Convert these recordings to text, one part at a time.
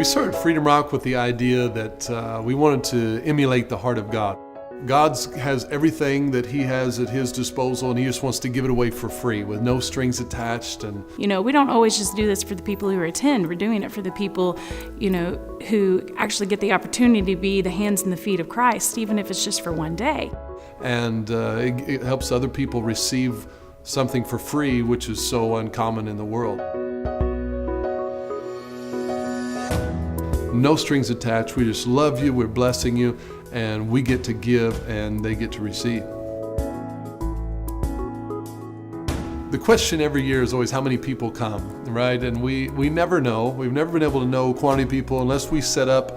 We started Freedom Rock with the idea that we wanted to emulate the heart of God. God has everything that He has at His disposal, and He just wants to give it away for free with no strings attached. And we don't always just do this for the people who attend. We're doing it for the people, who actually get the opportunity to be the hands and the feet of Christ, even if it's just for one day. And it helps other people receive something for free, which is so uncommon in the world. No strings attached. We just love you, we're blessing you, and we get to give and they get to receive. The question every year is always how many people come, right? And we never know. We've never been able to know quantity of people unless we set up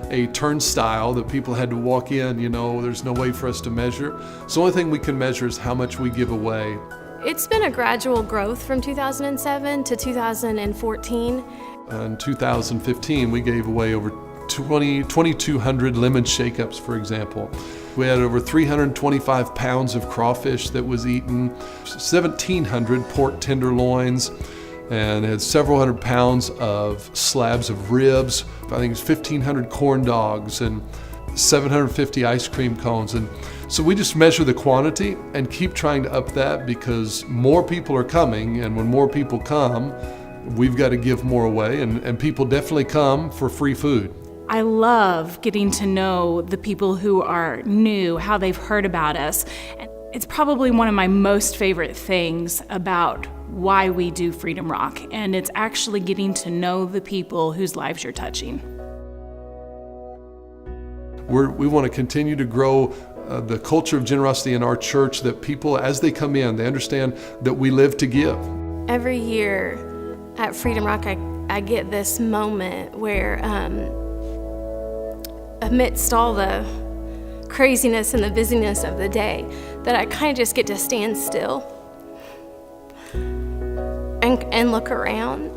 a turnstile that people had to walk in. There's no way for us to measure. So the only thing we can measure is how much we give away. It's been a gradual growth from 2007 to 2014. In 2015, we gave away over 2,200 lemon shake-ups, for example. We had over 325 pounds of crawfish that was eaten, 1,700 pork tenderloins, and had several hundred pounds of slabs of ribs. I think it's 1,500 corn dogs and 750 ice cream cones. And so we just measure the quantity and keep trying to up that because more people are coming, and when more people come, we've got to give more away, and people definitely come for free food. I love getting to know the people who are new, how they've heard about us. It's probably one of my most favorite things about why we do Freedom Rock, and it's actually getting to know the people whose lives you're touching. We want to continue to grow the culture of generosity in our church, that people, as they come in, they understand that we live to give. Every year at Freedom Rock, I get this moment where amidst all the craziness and the busyness of the day, that I kind of just get to stand still and look around.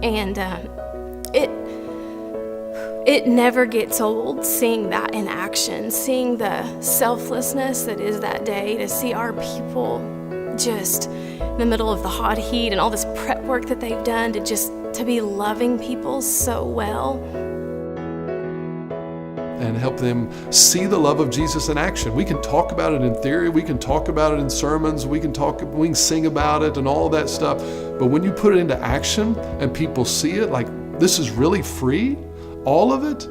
And it never gets old seeing that in action, seeing the selflessness that is that day, to see our people just in the middle of the hot heat and all this prep work that they've done to be loving people so well. And help them see the love of Jesus in action. We can talk about it in theory, we can talk about it in sermons, we can sing about it and all that stuff. But when you put it into action and people see it, like, this is really free, all of it,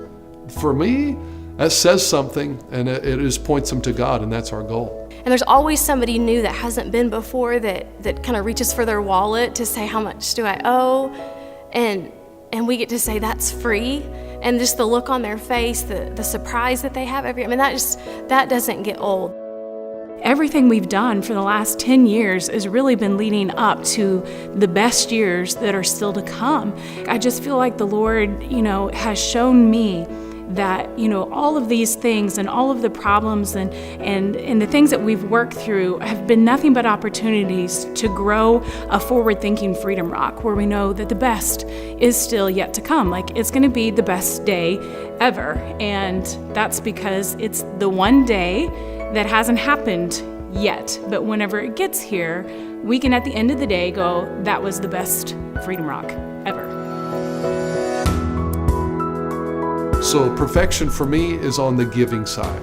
for me, that says something, and it just points them to God, and that's our goal. And there's always somebody new that hasn't been before that kind of reaches for their wallet to say, how much do I owe? And we get to say that's free. And just the look on their face, the surprise that they have that doesn't get old. Everything we've done for the last 10 years has really been leading up to the best years that are still to come. I just feel like the Lord, has shown me that, all of these things and all of the problems and the things that we've worked through have been nothing but opportunities to grow a forward-thinking Freedom Rock, where we know that the best is still yet to come. Like, it's going to be the best day ever. And that's because it's the one day that hasn't happened yet. But whenever it gets here, we can at the end of the day go, that was the best Freedom Rock ever. So perfection for me is on the giving side.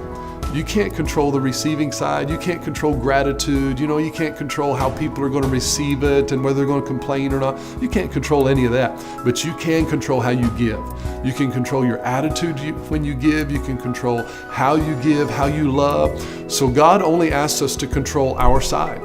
You can't control the receiving side. You can't control gratitude. You can't control how people are going to receive it and whether they're going to complain or not. You can't control any of that, but you can control how you give. You can control your attitude when you give. You can control how you give, how you love. So God only asks us to control our side.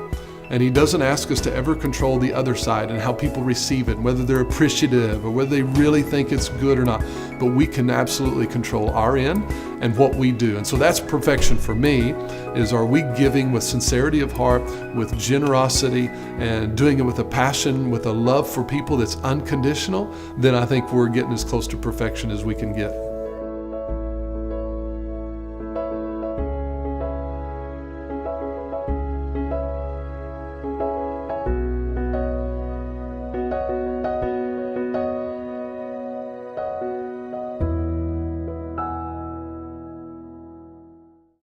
And He doesn't ask us to ever control the other side and how people receive it, and whether they're appreciative or whether they really think it's good or not. But we can absolutely control our end and what we do. And so that's perfection for me, is, are we giving with sincerity of heart, with generosity, and doing it with a passion, with a love for people that's unconditional? Then I think we're getting as close to perfection as we can get.